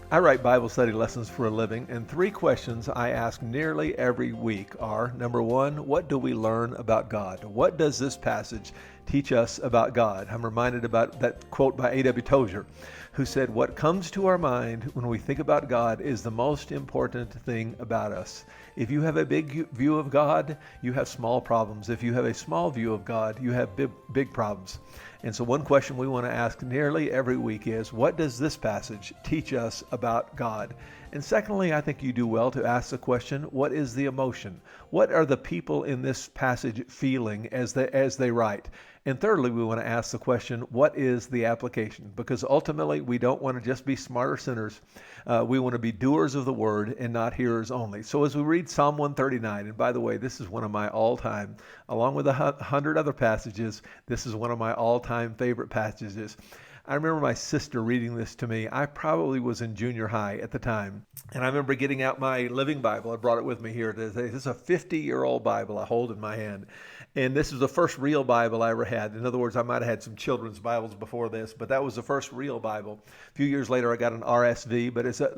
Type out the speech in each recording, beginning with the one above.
I write Bible study lessons for a living, and three questions I ask nearly every week are, number one, what do we learn about God? What does this passage teach us about God? I'm reminded about that quote by A.W. Tozer, who said, what comes to our mind when we think about God is the most important thing about us. If you have a big view of God, you have small problems. If you have a small view of God, you have big problems. And so one question we want to ask nearly every week is, what does this passage teach us about God? And secondly, I think you do well to ask the question, what is the emotion? What are the people in this passage feeling as they write? And thirdly, we want to ask the question, what is the application? Because ultimately, we don't want to just be smarter sinners. We want to be doers of the word and not hearers only. So as we read Psalm 139, and by the way, this is one of my all-time, along with 100 other passages, this is one of my all-time favorite passages. I remember my sister reading this to me. I probably was in junior high at the time. And I remember getting out my Living Bible. I brought it with me here today. This is a 50-year-old Bible I hold in my hand. And this was the first real Bible I ever had. In other words, I might have had some children's Bibles before this, but that was the first real Bible. A few years later, I got an RSV, but it's the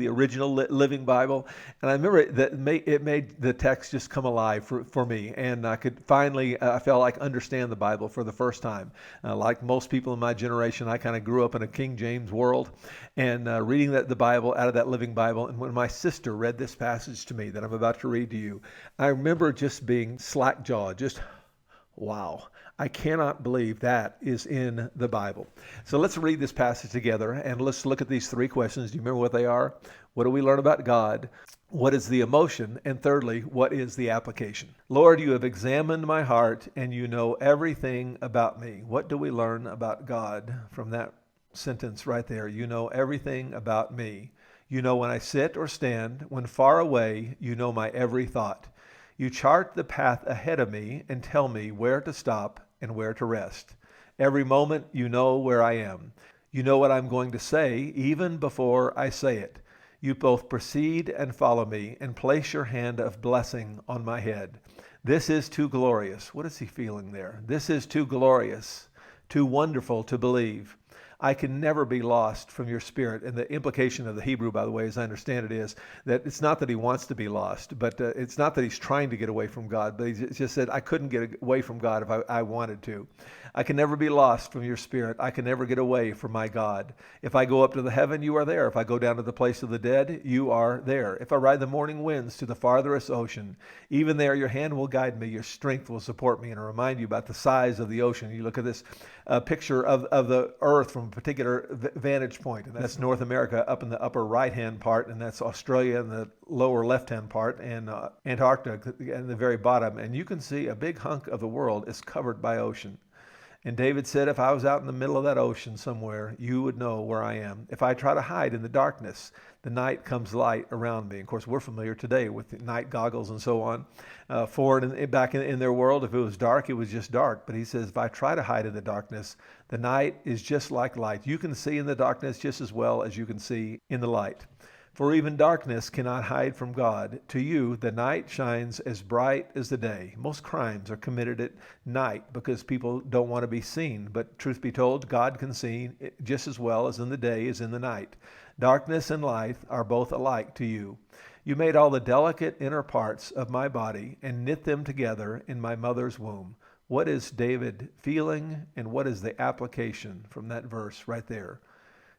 original Living Bible. And I remember it made the text just come alive for me. And I could finally, I felt like understand the Bible for the first time. Like most people in my generation, I kind of grew up in a King James world and reading the Bible out of that Living Bible. And when my sister read this passage to me that I'm about to read to you, I remember just being slack-jawed, just wow. I cannot believe that is in the Bible. So let's read this passage together and let's look at these three questions. Do you remember what they are? What do we learn about God? What is the emotion? And thirdly, what is the application? Lord, you have examined my heart and you know everything about me. What do we learn about God from that sentence right there? You know everything about me. You know when I sit or stand, when far away, you know my every thought. You chart the path ahead of me and tell me where to stop and where to rest. Every moment you know where I am. You know what I'm going to say even before I say it. You both precede and follow me and place your hand of blessing on my head. This is too glorious. What is he feeling there? This is too glorious, too wonderful to believe. I can never be lost from your spirit. And the implication of the Hebrew, by the way, as I understand it, is that it's not that he wants to be lost, but it's not that he's trying to get away from God, but he just said, I couldn't get away from God if I wanted to. I can never be lost from your spirit. I can never get away from my God. If I go up to the heaven, you are there. If I go down to the place of the dead, you are there. If I ride the morning winds to the farthest ocean, even there your hand will guide me, your strength will support me, and I'll remind you about the size of the ocean. You look at this picture of the earth from a particular vantage point, and that's North America up in the upper right-hand part, and that's Australia in the lower left-hand part, and Antarctica in the very bottom. And you can see a big hunk of the world is covered by ocean. And David said, if I was out in the middle of that ocean somewhere, you would know where I am. If I try to hide in the darkness, the night comes light around me. Of course, we're familiar today with the night goggles and so on. Back in their world, if it was dark, it was just dark. But he says, if I try to hide in the darkness, the night is just like light. You can see in the darkness just as well as you can see in the light. For even darkness cannot hide from God. To you, the night shines as bright as the day. Most crimes are committed at night because people don't want to be seen. But truth be told, God can see just as well as in the day as in the night. Darkness and light are both alike to you. You made all the delicate inner parts of my body and knit them together in my mother's womb. What is David feeling, and what is the application from that verse right there?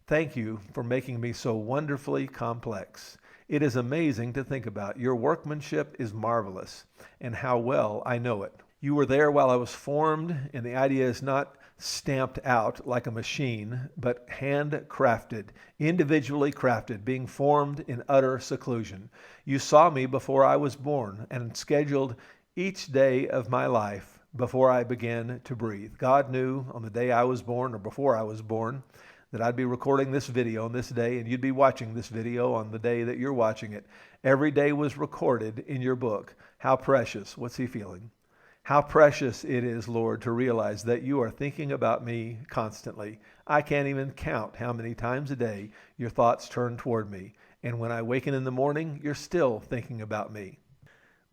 Thank you for making me so wonderfully complex. It is amazing to think about. Your workmanship is marvelous, and how well I know it. You were there while I was formed, and the idea is not stamped out like a machine, but hand-crafted, individually crafted, being formed in utter seclusion. You saw me before I was born and scheduled each day of my life before I began to breathe. God knew on the day I was born, or before I was born, that I'd be recording this video on this day, and you'd be watching this video on the day that you're watching it. Every day was recorded in your book. How precious. What's he feeling? How precious it is, Lord, to realize that you are thinking about me constantly. I can't even count how many times a day your thoughts turn toward me. And when I waken in the morning, you're still thinking about me.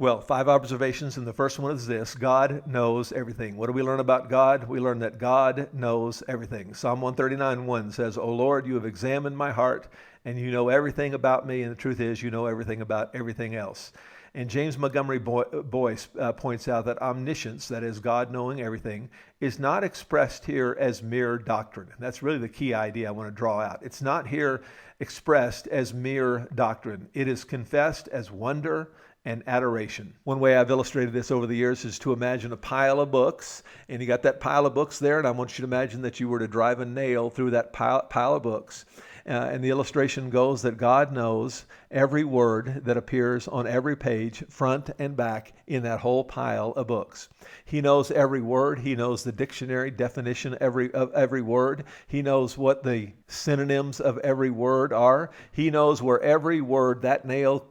Well, 5 observations, and the first one is this: God knows everything. What do we learn about God? We learn that God knows everything. Psalm 139:1 says, "O Lord, you have examined my heart, and you know everything about me, and the truth is, you know everything about everything else." And James Montgomery Boyce points out that omniscience, that is, God knowing everything, is not expressed here as mere doctrine. And that's really the key idea I want to draw out. It's not here expressed as mere doctrine. It is confessed as wonder and adoration. One way I've illustrated this over the years is to imagine a pile of books, and you got that pile of books there, and I want you to imagine that you were to drive a nail through that pile of books. And the illustration goes that God knows every word that appears on every page, front and back, in that whole pile of books. He knows every word. He knows the dictionary definition of every word. He knows what the synonyms of every word are. He knows where every word that nail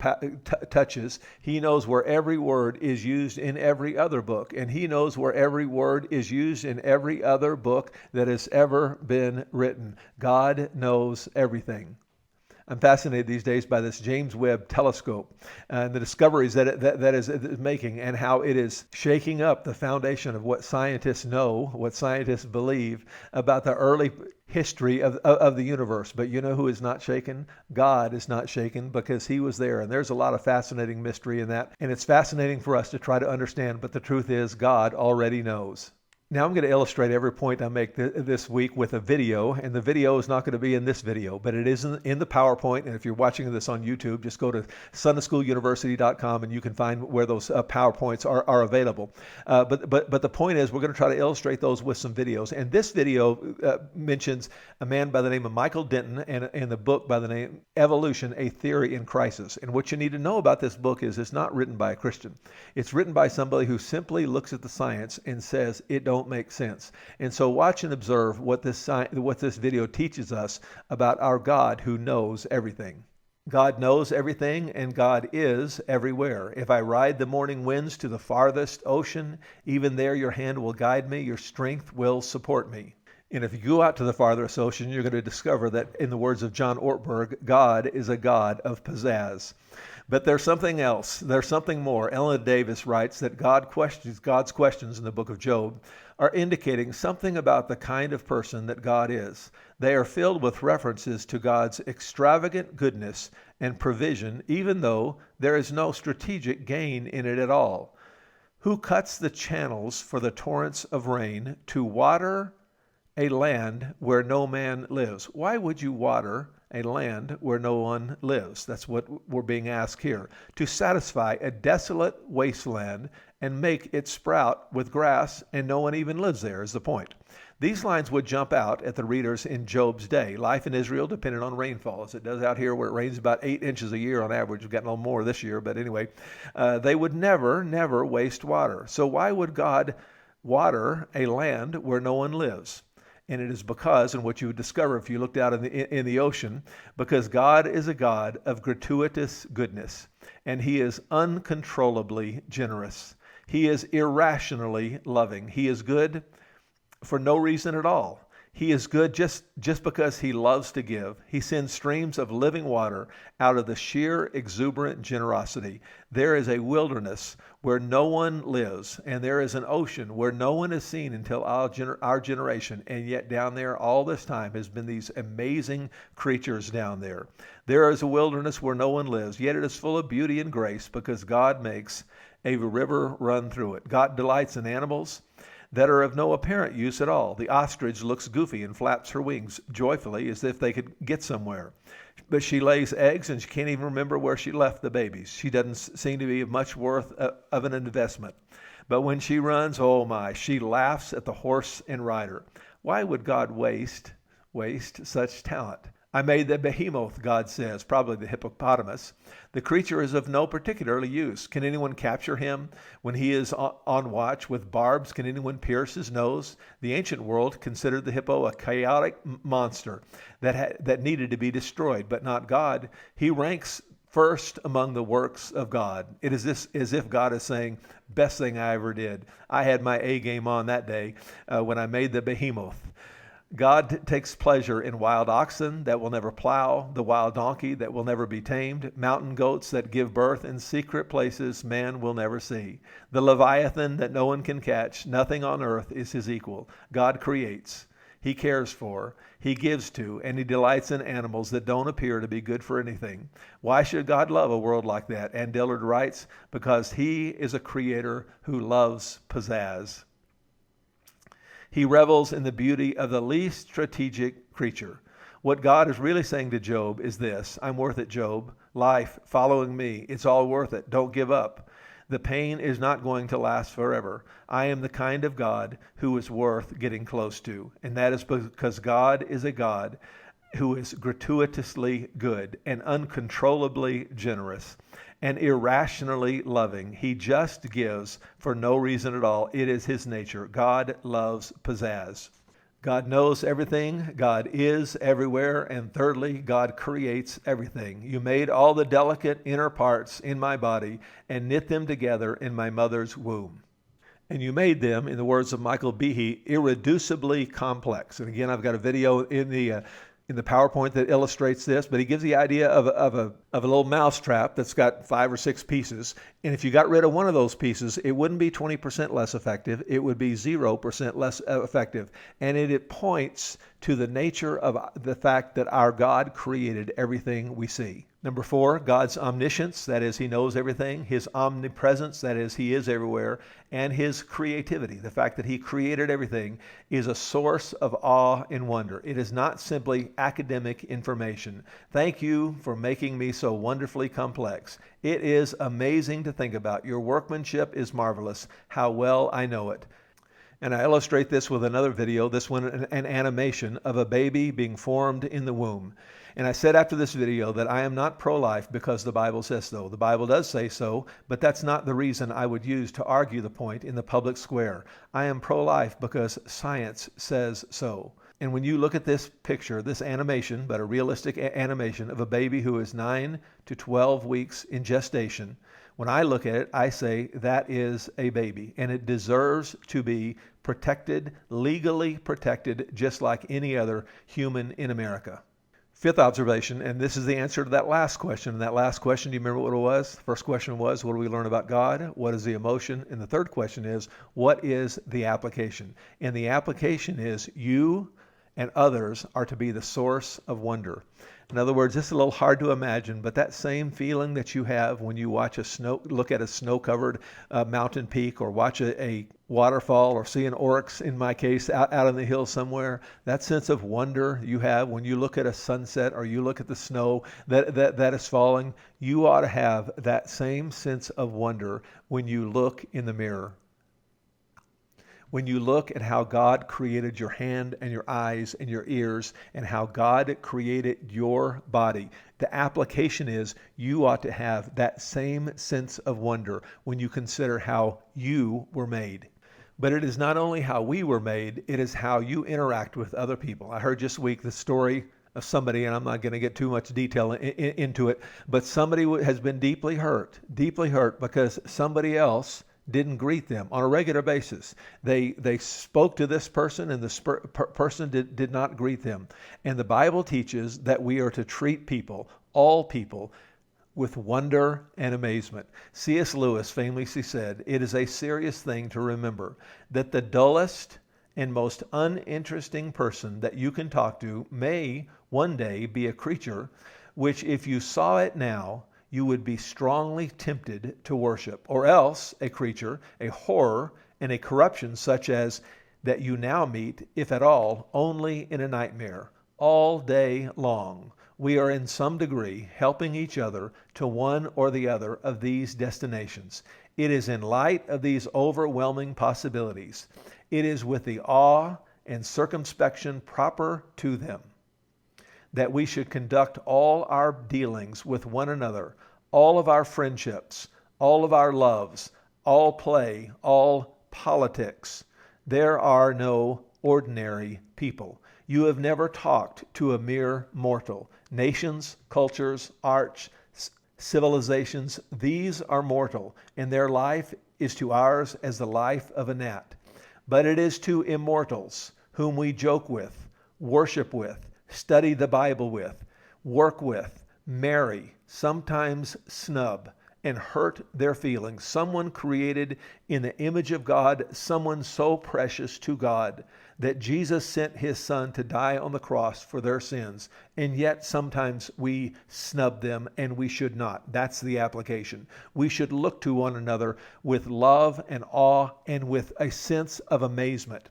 touches. He knows where every word is used in every other book. And he knows where every word is used in every other book that has ever been written. God knows everything. I'm fascinated these days by this James Webb telescope and the discoveries that it is making, and how it is shaking up the foundation of what scientists know, what scientists believe about the early history of the universe. But you know who is not shaken? God is not shaken, because he was there. And there's a lot of fascinating mystery in that. And it's fascinating for us to try to understand. But the truth is, God already knows. Now I'm going to illustrate every point I make this week with a video, and the video is not going to be in this video, but it is in the PowerPoint. And if you're watching this on YouTube, just go to sundayschooluniversity.com and you can find where those PowerPoints are available. But the point is, we're going to try to illustrate those with some videos. And this video mentions a man by the name of Michael Denton and the book by the name Evolution: A Theory in Crisis. And what you need to know about this book is it's not written by a Christian. It's written by somebody who simply looks at the science and says it don't make sense. And so watch and observe what this video teaches us about our God who knows everything. God knows everything, and God is everywhere. If I ride the morning winds to the farthest ocean, even there your hand will guide me, your strength will support me. And if you go out to the farthest ocean, you're going to discover that, in the words of John Ortberg, God is a God of pizzazz. But there's something else. There's something more. Ellen Davis writes that God's questions in the book of Job are indicating something about the kind of person that God is. They are filled with references to God's extravagant goodness and provision, even though there is no strategic gain in it at all. Who cuts the channels for the torrents of rain to water a land where no man lives? Why would you water a land where no one lives? That's what we're being asked here. To satisfy a desolate wasteland and make it sprout with grass, and no one even lives there, is the point. These lines would jump out at the readers in Job's day. Life in Israel depended on rainfall, as it does out here, where it rains about 8 inches a year on average. We've gotten a little more this year, but anyway, they would never waste water. So why would God water a land where no one lives? And it is because, and what you would discover if you looked out in the ocean, because God is a God of gratuitous goodness, and he is uncontrollably generous. He is irrationally loving. He is good for no reason at all. He is good just because he loves to give. He sends streams of living water out of the sheer exuberant generosity. There is a wilderness where no one lives, and there is an ocean where no one is seen until our generation. And yet down there all this time has been these amazing creatures down there. There is a wilderness where no one lives, yet it is full of beauty and grace, because God makes a river run through it. God delights in animals that are of no apparent use at all. The ostrich looks goofy and flaps her wings joyfully as if they could get somewhere. But she lays eggs and she can't even remember where she left the babies. She doesn't seem to be of much worth of an investment. But when she runs, oh my, she laughs at the horse and rider. Why would God waste such talent? I made the behemoth, God says, probably the hippopotamus. The creature is of no particular use. Can anyone capture him when he is on watch? With barbs, can anyone pierce his nose? The ancient world considered the hippo a chaotic monster that needed to be destroyed, but not God. He ranks first among the works of God. It is this as if God is saying, best thing I ever did. I had my A game on that day when I made the behemoth. God takes pleasure in wild oxen that will never plow, the wild donkey that will never be tamed, mountain goats that give birth in secret places man will never see, the leviathan that no one can catch. Nothing on earth is his equal. God creates, he cares for, he gives to, and he delights in animals that don't appear to be good for anything. Why should God love a world like that? Ann Dillard writes, because he is a creator who loves pizzazz. He revels in the beauty of the least strategic creature. What God is really saying to Job is this: I'm worth it, Job. Life, following me, it's all worth it. Don't give up. The pain is not going to last forever. I am the kind of God who is worth getting close to. And that is because God is a God who is gratuitously good and uncontrollably generous and irrationally loving. He just gives for no reason at all. It is his nature. God loves pizzazz. God knows everything. God is everywhere. And thirdly, God creates everything. You made all the delicate inner parts in my body and knit them together in my mother's womb. And you made them, in the words of Michael Behe, irreducibly complex. And again, I've got a video in the PowerPoint that illustrates this, but he gives the idea of a little mousetrap that's got 5 or 6 pieces. And if you got rid of one of those pieces, it wouldn't be 20% less effective. It would be 0% less effective. And it points to the nature of the fact that our God created everything we see. Number 4, God's omniscience, that is, he knows everything. His omnipresence, that is, he is everywhere. And his creativity, the fact that he created everything, is a source of awe and wonder. It is not simply academic information. Thank you for making me so wonderfully complex. It is amazing to think about. Your workmanship is marvelous. How well I know it. And I illustrate this with another video, this one an animation of a baby being formed in the womb. And I said after this video that I am not pro-life because the Bible says so. The Bible does say so, but that's not the reason I would use to argue the point in the public square. I am pro-life because science says so. And when you look at this picture, this animation, but a realistic animation of a baby who is 9 to 12 weeks in gestation, when I look at it, I say that is a baby, and it deserves to be protected, legally protected, just like any other human in America. 5th observation, and this is the answer to that last question. And that last question, do you remember what it was? The first question was, what do we learn about God? What is the emotion? And the third question is, what is the application? And the application is you and others are to be the source of wonder. In other words, this is a little hard to imagine, but that same feeling that you have when you look at a snow-covered mountain peak, or watch a waterfall, or see an oryx, in my case, out on the hill somewhere, that sense of wonder you have when you look at a sunset or you look at the snow that is falling, you ought to have that same sense of wonder when you look in the mirror. When you look at how God created your hand and your eyes and your ears and how God created your body, the application is you ought to have that same sense of wonder when you consider how you were made. But it is not only how we were made, it is how you interact with other people. I heard this week the story of somebody, and I'm not going to get too much detail into it, but somebody has been deeply hurt because somebody else didn't greet them on a regular basis. They spoke to this person, and the person did not greet them. And the Bible teaches that we are to treat people, all people, with wonder and amazement. C.S. Lewis famously said, "It is a serious thing to remember that the dullest and most uninteresting person that you can talk to may one day be a creature which, if you saw it now, you would be strongly tempted to worship, or else a creature, a horror, and a corruption such as that you now meet, if at all, only in a nightmare. All day long, we are in some degree helping each other to one or the other of these destinations. It is in light of these overwhelming possibilities. It is with the awe and circumspection proper to them that we should conduct all our dealings with one another, all of our friendships, all of our loves, all play, all politics. There are no ordinary people. You have never talked to a mere mortal. Nations, cultures, arts, civilizations, these are mortal, and their life is to ours as the life of a gnat. But it is to immortals, whom we joke with, worship with, study the Bible with, work with, marry, sometimes snub, and hurt their feelings. Someone created in the image of God, someone so precious to God that Jesus sent his son to die on the cross for their sins. And yet sometimes we snub them, and we should not. That's the application. We should look to one another with love and awe and with a sense of amazement.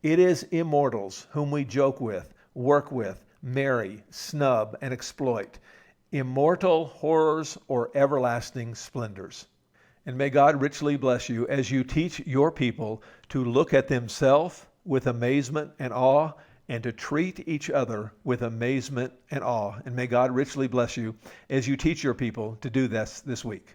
It is immortals whom we joke with, work with, marry, snub, and exploit. Immortal horrors or everlasting splendors. And may God richly bless you as you teach your people to look at themselves with amazement and awe, and to treat each other with amazement and awe. And may God richly bless you as you teach your people to do this week.